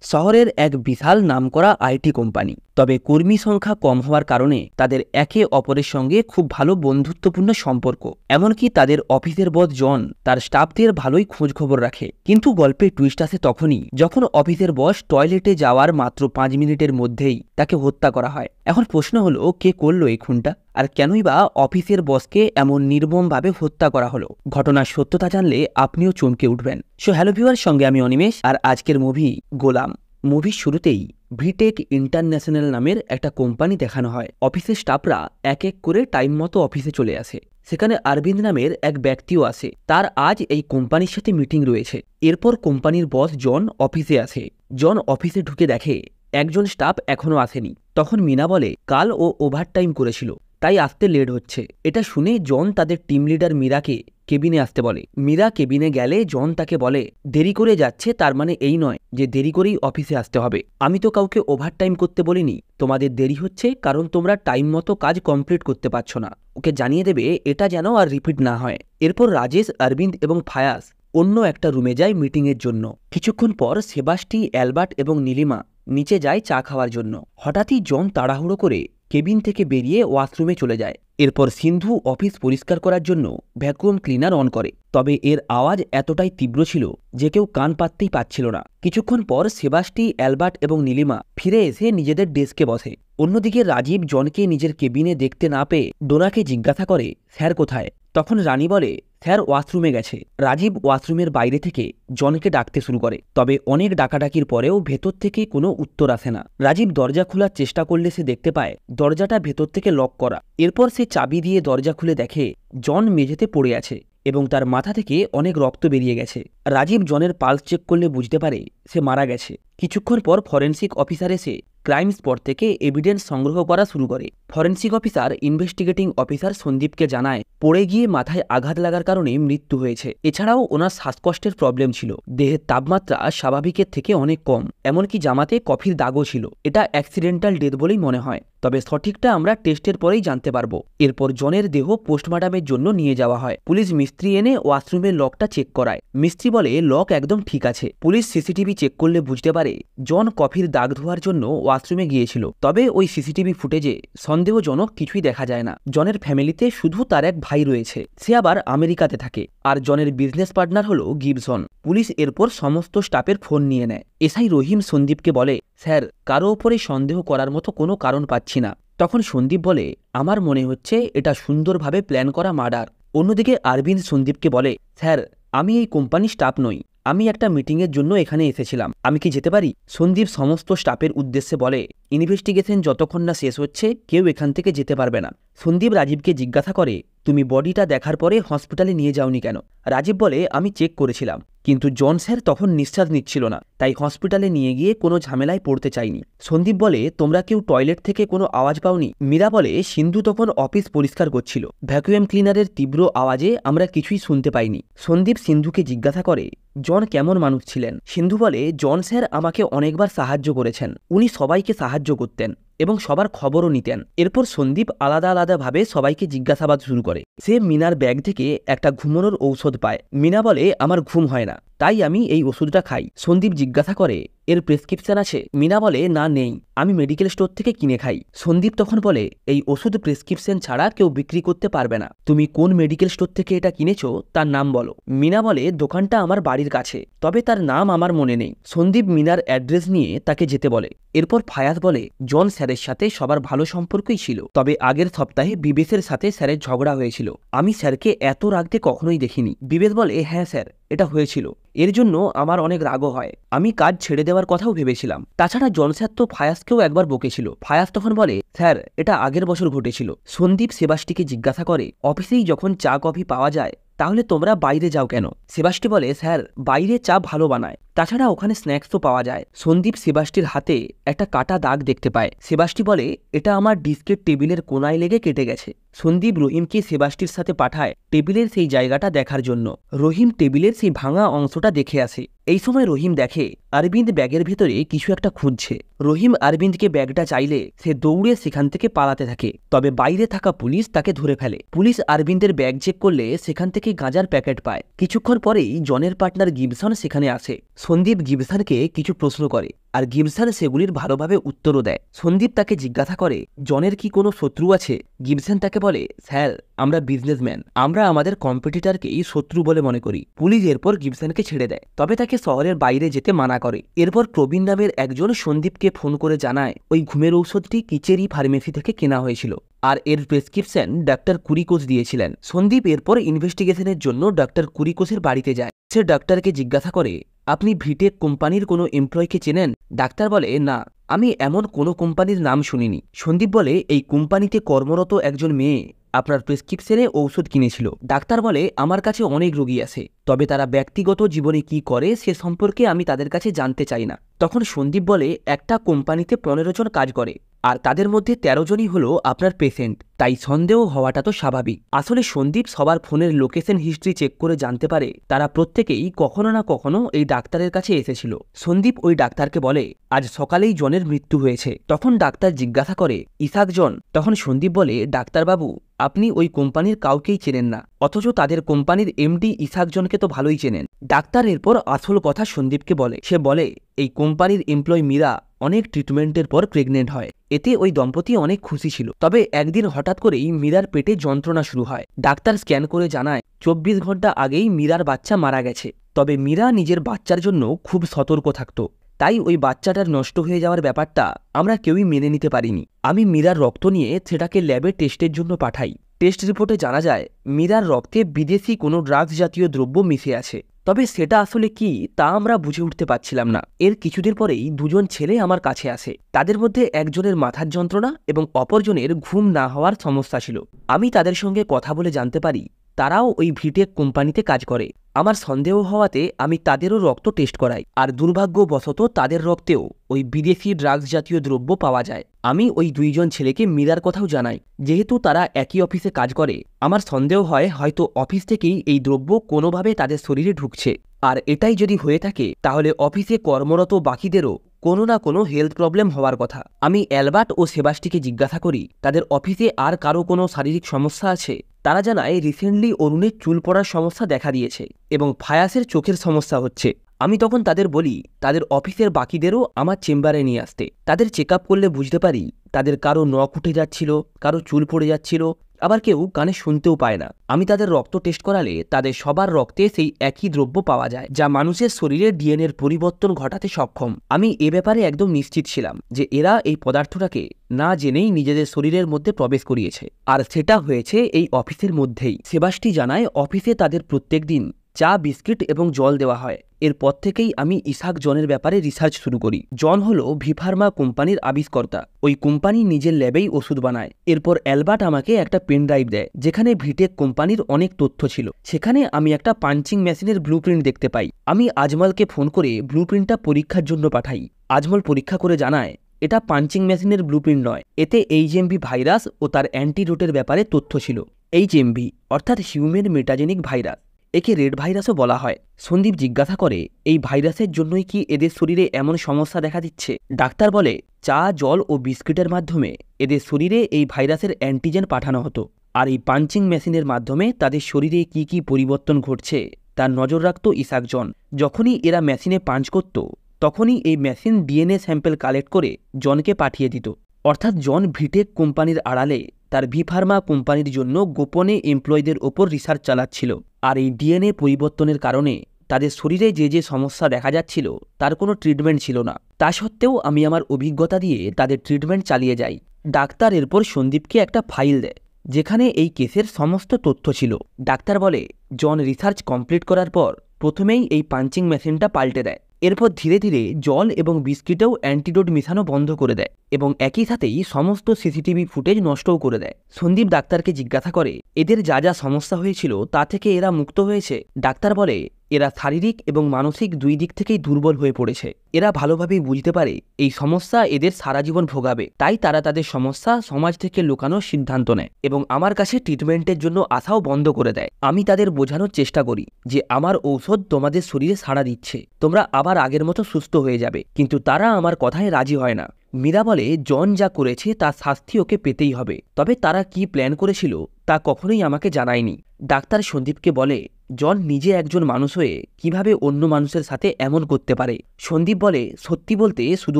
শহরের এক বিশাল নামকরা আইটি কোম্পানি, তবে কর্মী সংখ্যা কম হওয়ার কারণে তাদের একে অপরের সঙ্গে খুব ভালো বন্ধুত্বপূর্ণ সম্পর্ক। এমনকি তাদের অফিসের বস জন তার স্টাফদের ভালোই খোঁজ খবর রাখে। কিন্তু গল্পে টুইস্ট আসে তখনই যখন অফিসের বস টয়লেটে যাওয়ার মাত্র 5 মিনিটের মধ্যেই তাকে হত্যা করা হয়। এখন প্রশ্ন হলো, কে করলো এই খুনটা, আর কেনই বা অফিসের বসকে এমন নির্মমভাবে হত্যা করা হলো? ঘটনার সত্যতা জানলে আপনিও চমকে উঠবেন। সো হ্যালো ভিউয়ার, সঙ্গে আমি অনিমেষ, আর আজকের মুভি গোলাম। মুভির শুরুতেই ভিটেক ইন্টারন্যাশনাল নামের একটা কোম্পানি দেখানো হয়। অফিসের স্টাফরা এক এক করে টাইম মতো অফিসে চলে আসে। সেখানে অরবিন্দ নামের এক ব্যক্তিও আসে, তার আজ এই কোম্পানির সাথে মিটিং রয়েছে। এরপর কোম্পানির বস জন অফিসে আসে। জন অফিসে ঢুকে দেখে একজন স্টাফ এখনো আসেনি। তখন মিনা বলে কাল ও ওভারটাইম করেছিল, তাই আসতে লেট হচ্ছে। এটা শুনে জন তাদের টিম লিডার মীরাকে কেবিনে আসতে বলে। মীরা কেবিনে গেলে জন তাকে বলে, দেরি করে যাচ্ছে তার মানে এই নয় যে দেরি করেই অফিসে আসতে হবে। আমি তো কাউকে ওভারটাইম করতে বলিনি, তোমাদের দেরি হচ্ছে কারণ তোমরা টাইম মতো কাজ কমপ্লিট করতে পারছো না। ওকে জানিয়ে দেবে এটা যেন আর রিপিট না হয়। এরপর রাজেশ, অরবিন্দ এবং ফায়াস অন্য একটা রুমে যায় মিটিংয়ের জন্য। কিছুক্ষণ পর সেবাস্টি, অ্যালবার্ট এবং নীলিমা নিচে যায় চা খাওয়ার জন্য। হঠাৎই জন তাড়াহুড়ো করে কেবিন থেকে বেরিয়ে ওয়াশরুমে চলে যায়। এরপর সিন্ধু অফিস পরিষ্কার করার জন্য ভ্যাকুয়াম ক্লিনার অন করে, তবে এর আওয়াজ এতটাই তীব্র ছিল যে কেউ কান পাততেই পারছিল না। কিছুক্ষণ পর সেবাস্টি, অ্যালবার্ট এবং নীলিমা ফিরে এসে নিজেদের ডেস্কে বসে। অন্যদিকে রাজীব জনকে নিজের কেবিনে দেখতে না পেয়ে ডোনাকে জিজ্ঞাসা করে, স্যার কোথায়? তখন রানী বলে, স্যার ওয়াশরুমে গেছে। রাজীব ওয়াশরুমের বাইরে থেকে জনকে ডাকতে শুরু করে, তবে অনেক ডাকাডাকির পরেও ভেতর থেকে কোনো উত্তর আসে না। রাজীব দরজা খোলার চেষ্টা করলে সে দেখতে পায় দরজাটা ভেতর থেকে লক করা। এরপর সে চাবি দিয়ে দরজা খুলে দেখে জন মেঝেতে পড়ে আছে এবং তার মাথা থেকে অনেক রক্ত বেরিয়ে গেছে। রাজীব জনের পালস চেক করলে বুঝতে পারে সে মারা গেছে। কিছুক্ষণ পর ফরেন্সিক অফিসার এসে ক্রাইম স্পট থেকে এভিডেন্স সংগ্রহ করা শুরু করে। ফরেন্সিক অফিসার ইনভেস্টিগেটিং অফিসার সন্দীপকে জানায় পড়ে গিয়ে মাথায় আঘাত লাগার কারণে মৃত্যু হয়েছে। এছাড়াও ওনার শ্বাসকষ্টের প্রবলেম ছিল। দেহের তাপমাত্রা স্বাভাবিকের থেকে অনেক কম, এমনকি জামাতে কফির দাগও ছিল। এটা অ্যাক্সিডেন্টাল ডেথ বলেই মনে হয়, তবে সঠিকটা আমরা টেস্টের পরেই জানতে পারবো। এরপর জনের দেহ পোস্টমর্টমের জন্য নিয়ে যাওয়া হয়। পুলিশ মিস্ত্রি এনে ওয়াশরুমের লকটা চেক করায়। মিস্ত্রি বলে লক একদম ঠিক আছে। পুলিশ সিসিটিভি চেক করলে বুঝতে পারে জন কফির দাগ ধোয়ার জন্য ওয়াশরুমে গিয়েছিল, তবে ওই সিসিটিভি ফুটেজে সন্দেহজনক কিছুই দেখা যায় না। জনের ফ্যামিলিতে শুধু তার এক ভাই রয়েছে, সে আবার আমেরিকাতে থাকে, আর জনের বিজনেস পার্টনার হলো গিবসন। পুলিশ এরপর সমস্ত স্টাফের ফোন নিয়ে নেয়। এসআই রহিম সন্দীপকে বলে, স্যার কারো ওপরে সন্দেহ করার মতো কোনো কারণ পাচ্ছি না। তখন সন্দীপ বলে, আমার মনে হচ্ছে এটা সুন্দরভাবে প্ল্যান করা মার্ডার। অন্যদিকে অরবিন্দ সন্দীপকে বলে, স্যার আমি এই কোম্পানির স্টাফ নই, আমি একটা মিটিংয়ের জন্য এখানে এসেছিলাম, আমি কি যেতে পারি? সন্দীপ সমস্ত স্টাফের উদ্দেশ্যে বলে, ইনভেস্টিগেশন যতক্ষণ না শেষ হচ্ছে কেউ এখান থেকে যেতে পারবে না। সন্দীপ রাজীবকে জিজ্ঞাসা করে, তুমি বডিটা দেখার পরে হসপিটালে নিয়ে যাওনি কেন? রাজীব বলে, আমি চেক করেছিলাম, কিন্তু জন স্যার তখন নিঃশ্বাস নিচ্ছিল না, তাই হসপিটালে নিয়ে গিয়ে কোনো ঝামেলায় পড়তে চাইনি। সন্দীপ বলে, তোমরা কেউ টয়লেট থেকে কোনো আওয়াজ পাওনি? মীরা বলে, সিন্ধু তখন অফিস পরিষ্কার করছিল, ভ্যাকুয়াম ক্লিনারের তীব্র আওয়াজে আমরা কিছুই শুনতে পাইনি। সন্দীপ সিন্ধুকে জিজ্ঞাসা করে, জন কেমন মানুষ ছিলেন? সিন্ধু বলে, জন স্যার আমাকে অনেকবার সাহায্য করেছেন, উনি সবাইকে সাহায্য করতেন এবং সবার খবরও নিতেন। এরপর সন্দীপ আলাদা আলাদাভাবে সবাইকে জিজ্ঞাসাবাদ শুরু করে। সে মিনার ব্যাগ থেকে একটা ঘুমানোর ঔষধ পায়। মিনা বলে, আমার ঘুম হয় না, তাই আমি এই ওষুধটা খাই। সন্দীপ জিজ্ঞাসা করে, এর প্রেসক্রিপশন আছে? মিনা বলে, না নেই, আমি মেডিকেল স্টোর থেকে কিনে খাই। সন্দীপ তখন বলে, এই ওষুধ প্রেসক্রিপশন ছাড়া কেউ বিক্রি করতে পারবে না, তুমি কোন মেডিকেল স্টোর থেকে এটা কিনেছো তার নাম বলো। মিনা বলে, দোকানটা আমার বাড়ির কাছে, তবে তার নাম আমার মনে নেই। সন্দীপ মিনার অ্যাড্রেস নিয়ে তাকে যেতে বলে। এরপর ফায়াজ বলে, জন স্যারের সাথে সবার ভালো সম্পর্কই ছিল, তবে আগের সপ্তাহে বিবেশের সাথে স্যারের ঝগড়া হয়েছিল, আমি স্যারকে এত রাগতে কখনোই দেখিনি। বিবেশ বলে, হ্যাঁ স্যার এটা হয়েছিল, এর জন্য আমার অনেক রাগও হয়, আমি কাজ ছেড়ে দেওয়ার কথাও ভেবেছিলাম। তাছাড়া জন স্যার তো ফায়াজকেও একবার বকেছিল। ফায়াজ তখন বলে, স্যার এটা আগের বছর ঘটেছিল। সন্দীপ সেবাস্টিকে জিজ্ঞাসা করে, অফিসেই যখন চা কফি পাওয়া যায় তাহলে তোমরা বাইরে যাও কেন? সেবাস্টি বলে, স্যার বাইরে চা ভালো বানায়, তাছাড়া ওখানে স্ন্যাক্সও পাওয়া যায়। সন্দীপ সেবাস্টির হাতে একটা কাটা দাগ দেখতে পায়। সেবাস্টি বলে, এটা আমার ডিস্কের টেবিলের কোনায় লেগে কেটে গেছে। সন্দীপ রহিমকে সেবাস্টির সাথে পাঠায় টেবিলের সেই জায়গাটা দেখার জন্য। রহিম টেবিলের সেই ভাঙা অংশটা দেখে আসে। এই সময় রহিম দেখে অরবিন্দ ব্যাগের ভেতরে কিছু একটা খুঁজছে। রহিম অরবিন্দকে ব্যাগটা চাইলে সে দৌড়ে সেখান থেকে পালাতে থাকে, তবে বাইরে থাকা পুলিশ তাকে ধরে ফেলে। পুলিশ অরবিন্দের ব্যাগ চেক করলে সেখান থেকে গাঁজার প্যাকেট পায়। কিছুক্ষণ পরেই জনের পার্টনার গিবসন সেখানে আসে। সন্দীপ গিবসনকে কিছু প্রশ্ন করে, আর গিবসন সেগুলির ভালোভাবে উত্তরও দেয়। সন্দীপ তাকে জিজ্ঞাসা করে জনের কি কোনো শত্রু আছে। গিবসন তাকে বলে, স্যার আমরা বিজনেসম্যান, আমরা আমাদের কম্পিটিটরকেই শত্রু বলে মনে করি। পুলিশ এরপর গিবসনকে ছেড়ে দেয়, তবে তাকে শহরের বাইরে যেতে মানা করে। এরপর প্রবীণ নামের একজন সন্দীপকে ফোন করে জানায় ওই ঘুমের ঔষধটি কিচেরি ফার্মেসি থেকে কেনা হয়েছিল, আর এর প্রেসক্রিপশন ডাক্তার কুরিকোস দিয়েছিলেন। সন্দীপ এরপর ইনভেস্টিগেশনের জন্য ডাক্তার কুরিকোসের বাড়িতে যায়। সে ডাক্তারকে জিজ্ঞাসা করে, আপনি ভিটেক কোম্পানির কোনো এমপ্লয়কে চেনেন? ডাক্তার বলে, না, আমি এমন কোনো কোম্পানির নাম শুনিনি। সন্দীপ বলে, এই কোম্পানিতে কর্মরত একজন মেয়ে আপনার প্রেসক্রিপশনে ঔষধ কিনেছিল। ডাক্তার বলে, আমার কাছে অনেক রোগী আছে, তবে তারা ব্যক্তিগত জীবনে কি করে সে সম্পর্কে আমি তাদের কাছে জানতে চাই না। তখন সন্দীপ বলে, একটা কোম্পানিতে 15 জন কাজ করে, আর তাদের মধ্যে 13 জনই হলো আপনার পেশেন্ট, তাই সন্দেহ হওয়াটা তো স্বাভাবিক। আসলে সন্দীপ সবার ফোনের লোকেশন হিস্ট্রি চেক করে জানতে পারে তারা প্রত্যেকেই কখনো না কখনো এই ডাক্তারের কাছে এসেছিল। সন্দীপ ওই ডাক্তারকে বলে, আজ সকালেই জনের মৃত্যু হয়েছে। তখন ডাক্তার জিজ্ঞাসা করে, ইসাক জন? তখন সন্দীপ বলে, ডাক্তারবাবু আপনি ওই কোম্পানির কাউকেই চেনেন না, অথচ তাদের কোম্পানির এমডি ইসাক জনকে তো ভালোই চেনেন। ডাক্তার এরপর আসল কথা সন্দীপকে বলে। সে বলে, এই কোম্পানির এমপ্লয় মীরা অনেক ট্রিটমেন্টের পর প্রেগনেন্ট হয়। এতে ওই দম্পতি অনেক খুশি ছিল, তবে একদিন হঠাৎ করেই মীরার পেটে যন্ত্রণা শুরু হয়। ডাক্তার স্ক্যান করে জানায় 24 ঘন্টা আগেই মীরার বাচ্চা মারা গেছে। তবে মীরা নিজের বাচ্চার জন্য খুব সতর্ক থাকত, তাই ওই বাচ্চাটার নষ্ট হয়ে যাওয়ার ব্যাপারটা আমরা কেউই মেনে নিতে পারিনি। আমি মীরার রক্ত নিয়ে সেটাকে ল্যাবে টেস্টের জন্য পাঠাই। টেস্ট রিপোর্টে জানা যায় মীরার রক্তে বিদেশি কোনো ড্রাগস জাতীয় দ্রব্য মিশে আছে, তবে সেটা আসলে কি তা আমরা বুঝে উঠতে পারছিলাম না। এর কিছুদিন পরেই দুজন ছেলে আমার কাছে আসে। তাদের মধ্যে একজনের মাথার যন্ত্রণা এবং অপরজনের ঘুম না হওয়ার সমস্যা ছিল। আমি তাদের সঙ্গে কথা বলে জানতে পারি তারাও ওই ভিটেক কোম্পানিতে কাজ করে। আমার সন্দেহ হওয়াতে আমি তাদেরও রক্ত টেস্ট করাই, আর দুর্ভাগ্যবশত তাদের রক্তেও ওই বিদেশি ড্রাগস জাতীয় দ্রব্য পাওয়া যায়। আমি ওই দুইজন ছেলেকে মীরার কথাও জানাই। যেহেতু তারা একই অফিসে কাজ করে, আমার সন্দেহ হয় হয়তো অফিস থেকেই এই দ্রব্য কোনোভাবে তাদের শরীরে ঢুকছে, আর এটাই যদি হয়ে থাকে তাহলে অফিসে কর্মরত বাকিদেরও কোনো না কোনো হেলথ প্রবলেম হওয়ার কথা। আমি অ্যালবার্ট ও সেবাস্টিকে জিজ্ঞাসা করি তাদের অফিসে আর কারো কোনো শারীরিক সমস্যা আছে। তারা জানায় রিসেন্টলি অরুণের চুল পড়ার সমস্যা দেখা দিয়েছে এবং ফায়াসের চোখের সমস্যা হচ্ছে। আমি তখন তাদের বলি তাদের অফিসের বাকিদেরও আমার চেম্বারে নিয়ে আসতে। তাদের চেক আপ করলে বুঝতে পারি তাদের কারো নখ উঠে যাচ্ছিল, কারো চুল পড়ে যাচ্ছিল, আবার কেউ কানে শুনতেও পায় না। আমি তাদের রক্ত টেস্ট করালে তাদের সবার রক্তে সেই একই দ্রব্য পাওয়া যায়, যা মানুষের শরীরে ডিএনএর পরিবর্তন ঘটাতে সক্ষম। আমি এ ব্যাপারে একদম নিশ্চিত ছিলাম যে এরা এই পদার্থটাকে না জেনেই নিজেদের শরীরের মধ্যে প্রবেশ করিয়েছে, আর সেটা হয়েছে এই অফিসের মধ্যেই। সেবাস্টি জানায় অফিসে তাদের প্রত্যেক দিন চা, বিস্কিট এবং জল দেওয়া হয়। এরপর থেকেই আমি ইসাক জনের ব্যাপারে রিসার্চ শুরু করি। জন হলো ভিফার্মা কোম্পানির আবিষ্কর্তা। ওই কোম্পানি নিজের ল্যাবেই ওষুধ বানায়। এরপর অ্যালবার্ট আমাকে একটা পেন ড্রাইভ দেয় যেখানে ভিটেক কোম্পানির অনেক তথ্য ছিল। সেখানে আমি একটা পাঞ্চিং মেশিনের ব্লুপ্রিন্ট দেখতে পাই। আমি আজমলকে ফোন করে ব্লুপ্রিন্টটা পরীক্ষার জন্য পাঠাই। আজমল পরীক্ষা করে জানায় এটা পাঞ্চিং মেশিনের ব্লুপ্রিন্ট নয়, এতে এইচএমভি ভাইরাস ও তার অ্যান্টিডোটের ব্যাপারে তথ্য ছিল। এইচএমভি অর্থাৎ হিউম্যান মেটাজেনিক ভাইরাস, একে রেড ভাইরাসও বলা হয়। সন্দীপ জিজ্ঞাসা করে এই ভাইরাসের জন্যই কি এদের শরীরে এমন সমস্যা দেখা দিচ্ছে? ডাক্তার বলে চা, জল ও বিস্কিটের মাধ্যমে এদের শরীরে এই ভাইরাসের অ্যান্টিজেন পাঠানো হতো, আর এই পাঞ্চিং মেশিনের মাধ্যমে তাদের শরীরে কি কি পরিবর্তন ঘটছে তার নজর রাখত ইসাক জন। যখনই এরা মেশিনে পাঞ্চ করত তখনই এই মেশিন ডিএনএ স্যাম্পল কালেক্ট করে জনকে পাঠিয়ে দিত। অর্থাৎ জন ভিটেক কোম্পানির আড়ালে তার ভিফার্মা কোম্পানির জন্য গোপনে এমপ্লয়ীদের ওপর রিসার্চ চালাচ্ছিল, আর এই ডিএনএ পরিবর্তনের কারণে তাদের শরীরে যে যে সমস্যা দেখা যাচ্ছিল তার কোনো ট্রিটমেন্ট ছিল না। তা সত্ত্বেও আমি আমার অভিজ্ঞতা দিয়ে তাদের ট্রিটমেন্ট চালিয়ে যাই। ডাক্তার এরপর সন্দীপকে একটা ফাইল দেয় যেখানে এই কেসের সমস্ত তথ্য ছিল। ডাক্তার বলে জন রিসার্চ কমপ্লিট করার পর প্রথমেই এই পাঞ্চিং মেশিনটা পাল্টে দেয়। এরপর ধীরে ধীরে জল এবং বিস্কিটেও অ্যান্টিডোট মিশানো বন্ধ করে দেয় এবং একই সাথেই সমস্ত সিসিটিভি ফুটেজ নষ্টও করে দেয়। সন্দীপ ডাক্তারকে জিজ্ঞাসা করে এদের যা যা সমস্যা হয়েছিল তা থেকে এরা মুক্ত হয়েছে? ডাক্তার বলে এরা শারীরিক এবং মানসিক দুই দিক থেকেই দুর্বল হয়ে পড়েছে। এরা ভালোভাবেই বুঝতে পারে এই সমস্যা এদের সারা জীবন ভোগাবে, তাই তারা তাদের সমস্যা সমাজ থেকে লুকানোর সিদ্ধান্ত নেয় এবং আমার কাছে ট্রিটমেন্টের জন্য আসাও বন্ধ করে দেয়। আমি তাদের বোঝানোর চেষ্টা করি যে আমার ঔষধ তোমাদের শরীরে সাড়া দিচ্ছে, তোমরা আবার আগের মতো সুস্থ হয়ে যাবে, কিন্তু তারা আমার কথায় রাজি হয় না। মীরা বলে জন যা করেছে তার শাস্তি ওকে পেতেই হবে, তবে তারা কি প্ল্যান করেছিল তা কখনোই আমাকে জানায়নি। ডাক্তার সন্দীপকে বলে জন নিজে একজন মানুষ হয়ে কিভাবে অন্য মানুষের সাথে এমন করতে পারে। সন্দীপ বলে, সত্যি বলতে শুধু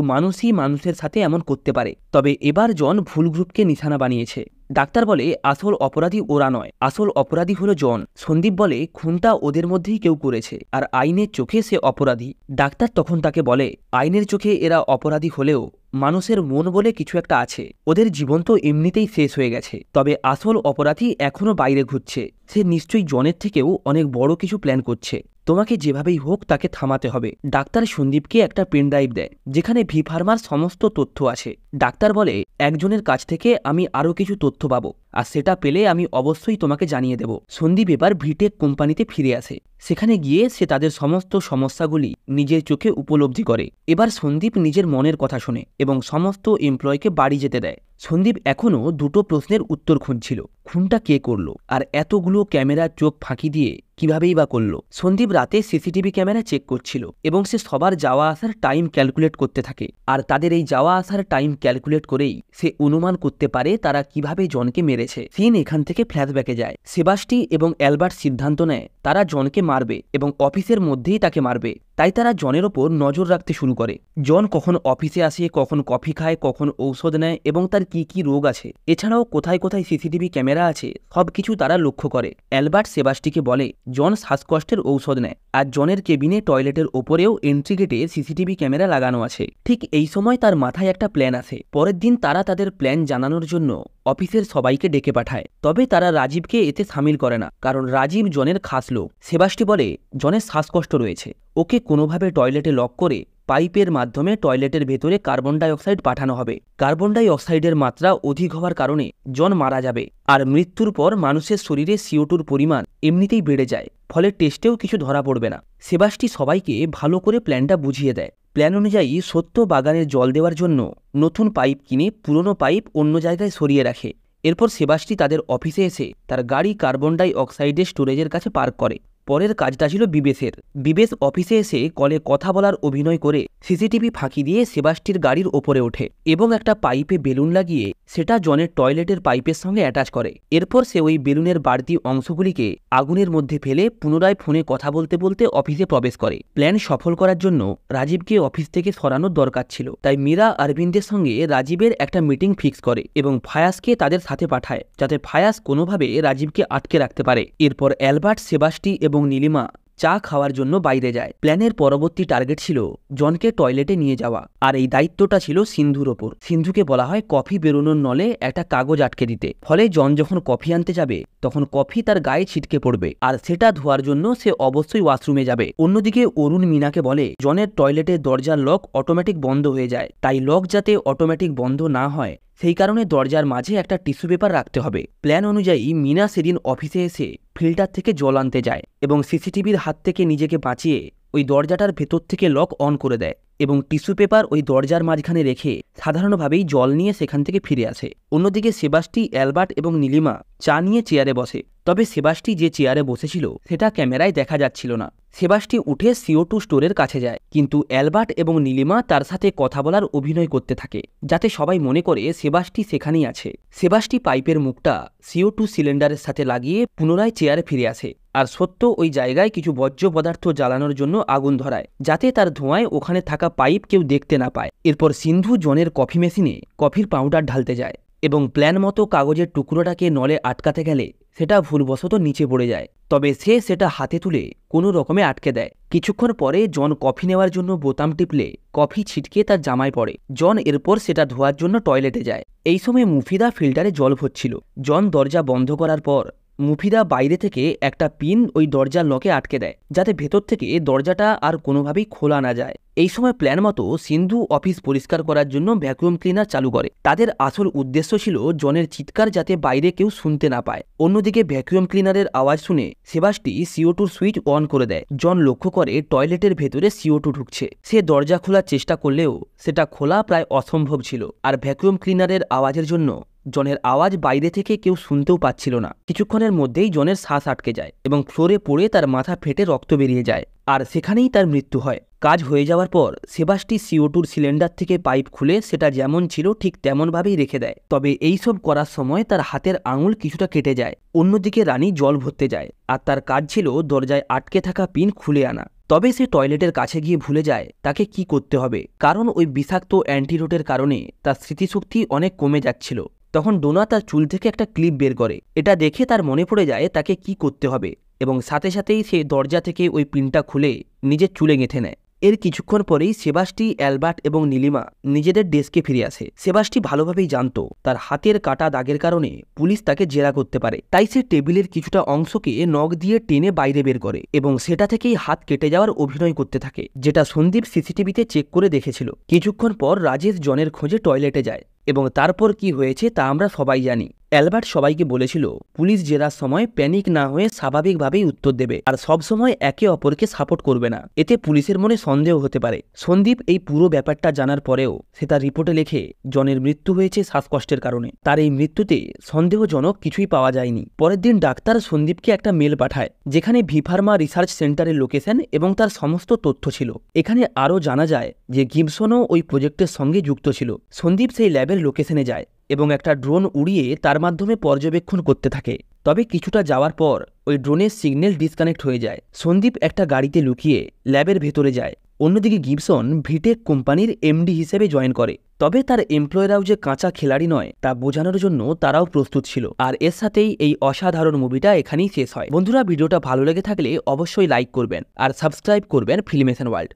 মানুষই মানুষের সাথে এমন করতে পারে। তবে এবার জন ভুল গ্রুপকে নিশানা বানিয়েছে। ডাক্তার বলে, আসল অপরাধী ওরা নয়, আসল অপরাধী হলো জন। সন্দীপ বলে, খুনটা ওদের মধ্যেই কেউ করেছে, আর আইনের চোখে সে অপরাধী। ডাক্তার তখন তাকে বলে, আইনের চোখে এরা অপরাধী হলেও মানুষের মন বলে কিছু একটা আছে, ওদের জীবন তো এমনিতেই শেষ হয়ে গেছে। তবে আসল অপরাধী এখনো বাইরে ঘুরছে, সে নিশ্চয়ই জনের থেকেও অনেক বড় কিছু প্ল্যান করছে। তোমাকে যেভাবেই হোক তাকে থামাতে হবে। ডাক্তার সন্দীপকে একটা পেন ড্রাইভ দেয়, যেখানে ভি ফার্মার সমস্ত তথ্য আছে। ডাক্তার বলে, একজনের কাছ থেকে আমি আরও কিছু তথ্য পাবো, আর সেটা পেলে আমি অবশ্যই তোমাকে জানিয়ে দেব। সন্দীপ এবার ভিটেক কোম্পানিতে ফিরে আসে। সেখানে গিয়ে সে তাদের সমস্ত সমস্যাগুলি নিজের চোখে উপলব্ধি করে। এবার সন্দীপ নিজের মনের কথা শোনে এবং সমস্ত এমপ্লয়কে বাড়ি যেতে দেয়। সন্দীপ এখনও দুটো প্রশ্নের উত্তর খুঁজছিল, খুনটা কে করলো, আর এতগুলো ক্যামেরার চোখ ফাঁকি দিয়ে কিভাবেই বা করলো। সন্দীপ রাতে সিসিটিভি ক্যামেরা চেক করছিল এবং সে সবার যাওয়া আসার টাইম ক্যালকুলেট করতে থাকে। আর তাদের এই যাওয়া আসার টাইম ক্যালকুলেট করেই সে অনুমান করতে পারে তারা কিভাবে জনকে মেরেছে। সিন এখান থেকে ফ্ল্যাশব্যাকে যায়। সেবাস্টি এবং অ্যালবার্ট সিদ্ধান্ত নেয় তারা জনকে মারবে এবং অফিসের মধ্যেই তাকে মারবে। তাই তারা জনের ওপর নজর রাখতে শুরু করে। জন কখন অফিসে আসে, কখন কফি খায়, কখন ঔষধ নেয় এবং তার কি কি রোগ আছে, এছাড়াও কোথায় কোথায় সিসিটিভি ক্যামেরা আছে, সবকিছু তারা লক্ষ্য করে। অ্যালবার্ট সেবাস্টিকে বলে, জন শ্বাসকষ্টের ঔষধ নেয়, আর জনের কেবিনে টয়লেটের ওপরেও এন্ট্রি গেটে সিসিটিভি ক্যামেরা লাগানো আছে। ঠিক এই সময় তার মাথায় একটা প্ল্যান আসে। পরের দিন তারা তাদের প্ল্যান জানানোর জন্য অফিসের সবাইকে ডেকে পাঠায়। তবে তারা রাজীবকে এতে সামিল করে না, কারণ রাজীব জনের খাস লোক। সেবাস্টি বলে, জনের শ্বাসকষ্ট রয়েছে, ওকে কোনোভাবে টয়লেটে লক করে পাইপের মাধ্যমে টয়লেটের ভেতরে কার্বন ডাই অক্সাইড পাঠানো হবে। কার্বন ডাই অক্সাইডের মাত্রা অধিক হওয়ার কারণে জন মারা যাবে, আর মৃত্যুর পর মানুষের শরীরে CO2 পরিমাণ এমনিতেই বেড়ে যায়, ফলে টেস্টেও কিছু ধরা পড়বে না। সেবাস্টি সবাইকে ভালো করে প্ল্যানটা বুঝিয়ে দেয়। প্ল্যান অনুযায়ী সত্য বাগানের জল দেওয়ার জন্য নতুন পাইপ কিনে পুরনো পাইপ অন্য জায়গায় সরিয়ে রাখে। এরপর সেবাস্টি তাদের অফিসে এসে তার গাড়ি কার্বন ডাই অক্সাইডের স্টোরেজের কাছে পার্ক করে। পরের কাজটা ছিল বিবেশের। বিবেশ অফিসে এসে কলে কথা বলার অভিনয় করে সিসিটিভি ফাঁকি দিয়ে সেবাস্টির গাড়ির ওপরে ওঠে এবং একটা পাইপে বেলুন লাগিয়ে সেটা জনের টয়লেটের পাইপের সঙ্গে অ্যাটাচ করে। এরপর সে ওই বেলুনের বাড়তি অংশগুলিকে আগুনের মধ্যে ফেলে পুনরায় ফোনে কথা বলতে বলতে অফিসে প্রবেশ করে। প্ল্যান সফল করার জন্য রাজীবকে অফিস থেকে সরানোর দরকার ছিল, তাই মীরা অরবিন্দের সঙ্গে রাজীবের একটা মিটিং ফিক্স করে এবং ফায়াসকে তাদের সাথে পাঠায়, যাতে ফায়াস কোনোভাবে রাজীবকে আটকে রাখতে পারে। এরপর অ্যালবার্ট, সেবাস্টি এবং নীলিমা চা খাওয়ার জন্য বাইরে যায়। প্ল্যানের পরবর্তী টার্গেট ছিল জনকে টয়লেটে নিয়ে যাওয়া, আর এই দায়িত্বটা ছিল সিন্ধুর ওপর। সিন্ধুকে বলা হয় কফি বেরোনোর নলে একটা কাগজ আটকে দিতে, ফলে জন যখন কফি আনতে যাবে তখন কফি তার গায়ে ছিটকে পড়বে, আর সেটা ধোয়ার জন্য সে অবশ্যই ওয়াশরুমে যাবে। অন্যদিকে অরুণ মিনাকে বলে জনের টয়লেটের দরজার লক অটোমেটিক বন্ধ হয়ে যায়, তাই লক যাতে অটোমেটিক বন্ধ না হয় সেই কারণে দরজার মাঝে একটা টিস্যু পেপার রাখতে হবে। প্ল্যান অনুযায়ী মিনা সেদিন অফিসে এসে ফিল্টার থেকে জল আনতে যায় এবং সিসিটিভির হাত থেকে নিজেকে বাঁচিয়ে ওই দরজাটার ভেতর থেকে লক অন করে দেয় এবং টিস্যু পেপার ওই দরজার মাঝখানে রেখে সাধারণভাবেই জল নিয়ে সেখান থেকে ফিরে আসে। অন্যদিকে সেবাস্টি, অ্যালবার্ট এবং নীলিমা চা নিয়ে চেয়ারে বসে। তবে সেবাস্টি যে চেয়ারে বসেছিল সেটা ক্যামেরায় দেখা যাচ্ছিল না। সেবাস্টি উঠে CO2 স্টোরের কাছে যায়, কিন্তু অ্যালবার্ট এবং নীলিমা তার সাথে কথা বলার অভিনয় করতে থাকে, যাতে সবাই মনে করে সেবাস্টি সেখানেই আছে। সেবাস্টি পাইপের মুখটা CO2 সিলিন্ডারের সাথে লাগিয়ে পুনরায় চেয়ারে ফিরে আসে, আর সত্য ওই জায়গায় কিছু বর্জ্য পদার্থ জ্বালানোর জন্য আগুন ধরায়, যাতে তার ধোঁয়ায় ওখানে থাকা পাইপ কেউ দেখতে না পায়। এরপর সিন্ধু জনের কফি মেশিনে কফির পাউডার ঢালতে যায় এবং প্ল্যান মতো কাগজের টুকরোটাকে নলে আটকাতে গেলে সেটা ভুলবশত নিচে পড়ে যায়। তবে সে সেটা হাতে তুলে কোনো রকমে আটকে দেয়। কিছুক্ষণ পরে জন কফি নেওয়ার জন্য বোতাম টিপলে কফি ছিটকে তার জামায় পড়ে। জন এরপর সেটা ধোয়ার জন্য টয়লেটে যায়। এই সময় মুফিদা ফিল্টারে জল ভরছিল। জন দরজা বন্ধ করার পর মুফিদা বাইরে থেকে একটা পিন ওই দরজার লকে আটকে দেয়, যাতে ভেতর থেকে দরজাটা আর কোনোভাবেই খোলা না যায়। এই সময় প্ল্যান মতো সিন্ধু অফিস পরিষ্কার করার জন্য ভ্যাকুয়াম ক্লিনার চালু করে। তাদের আসল উদ্দেশ্য ছিল জনের চিৎকার যাতে বাইরে কেউ শুনতে না পায়। অন্যদিকে ভ্যাকুয়াম ক্লিনারের আওয়াজ শুনে সেবাস্টি CO2 সুইচ অন করে দেয়। জন লক্ষ্য করে টয়লেটের ভেতরে CO2 ঢুকছে। সে দরজা খোলার চেষ্টা করলেও সেটা খোলা প্রায় অসম্ভব ছিল, আর ভ্যাকুয়াম ক্লিনারের আওয়াজের জন্য জনের আওয়াজ বাইরে থেকে কেউ শুনতেও পাচ্ছিল না। কিছুক্ষণের মধ্যেই জনের শ্বাস আটকে যায় এবং ফ্লোরে পড়ে তার মাথা ফেটে রক্ত বেরিয়ে যায়, আর সেখানেই তার মৃত্যু হয়। কাজ হয়ে যাওয়ার পর সেবাস্টি CO2 সিলিন্ডার থেকে পাইপ খুলে সেটা যেমন ছিল ঠিক তেমনভাবেই রেখে দেয়। তবে এইসব করার সময় তার হাতের আঙুল কিছুটা কেটে যায়। অন্যদিকে রানী জল ভরতে যায়, আর তার কাজ ছিল দরজায় আটকে থাকা পিন খুলে আনা। তবে সে টয়লেটের কাছে গিয়ে ভুলে যায় তাকে কি করতে হবে, কারণ ওই বিষাক্ত অ্যান্টিডোটের কারণে তার স্মৃতিশক্তি অনেক কমে যাচ্ছিল। তখন ডোনা তার চুল থেকে একটা ক্লিপ বের করে। এটা দেখে তার মনে পড়ে যায় তাকে কি করতে হবে, এবং সাথে সাথেই সে দরজা থেকে ওই পিনটা খুলে নিজের চুলে গেঁথে নেয়। এর কিছুক্ষণ পরেই সেবাস্টি, অ্যালবার্ট এবং নীলিমা নিজেদের ডেস্কে ফিরে আসে। সেবাস্টি ভালোভাবেই জানতো তার হাতের কাটা দাগের কারণে পুলিশ তাকে জেরা করতে পারে, তাই সে টেবিলের কিছুটা অংশকে নখ দিয়ে টেনে বাইরে বের করে এবং সেটা থেকেই হাত কেটে যাওয়ার অভিনয় করতে থাকে, যেটা সন্দীপ সিসিটিভিতে চেক করে দেখেছিল। কিছুক্ষণ পর রাজেশ জনের খোঁজে টয়লেটে যায়, এবং তারপর কি হয়েছে তা আমরা সবাই জানি। অ্যালবার্ট সবাইকে বলেছিল পুলিশ জেরার সময় প্যানিক না হয়ে স্বাভাবিকভাবেই উত্তর দেবে, আর সবসময় একে অপরকে সাপোর্ট করবে না, এতে পুলিশের মনে সন্দেহ হতে পারে। সন্দীপ এই পুরো ব্যাপারটা জানার পরেও সে তার রিপোর্টে লেখে জনের মৃত্যু হয়েছে শ্বাসকষ্টের কারণে। তার এই মৃত্যুতে সন্দেহজনক কিছুই পাওয়া যায়নি। পরের দিন ডাক্তার সন্দীপকে একটা মেল পাঠায়, যেখানে ভিফার্মা রিসার্চ সেন্টারের লোকেশন এবং তার সমস্ত তথ্য ছিল। এখানে আরও জানা যায় যে গিবসনও ওই প্রজেক্টের সঙ্গে যুক্ত ছিল। সন্দীপ সেই ল্যাবের লোকেশনে যায় এবং একটা ড্রোন উড়িয়ে তার মাধ্যমে পর্যবেক্ষণ করতে থাকে। তবে কিছুটা যাওয়ার পর ওই ড্রোনের সিগন্যাল ডিসকানেক্ট হয়ে যায়। সন্দীপ একটা গাড়িতে লুকিয়ে ল্যাবের ভেতরে যায়। অন্যদিকে গিবসন ভিটেক কোম্পানির MD হিসেবে জয়েন করে। তবে তার এমপ্লয়িরাও যে কাঁচা খেলাড়ি নয় তা বোঝানোর জন্য তারাও প্রস্তুত ছিল। আর এর সাথেই এই অসাধারণ মুভিটা এখানেই শেষ হয়। বন্ধুরা, ভিডিওটা ভালো লেগে থাকলে অবশ্যই লাইক করবেন আর সাবস্ক্রাইব করবেন ফিল্মেশন ওয়ার্ল্ড।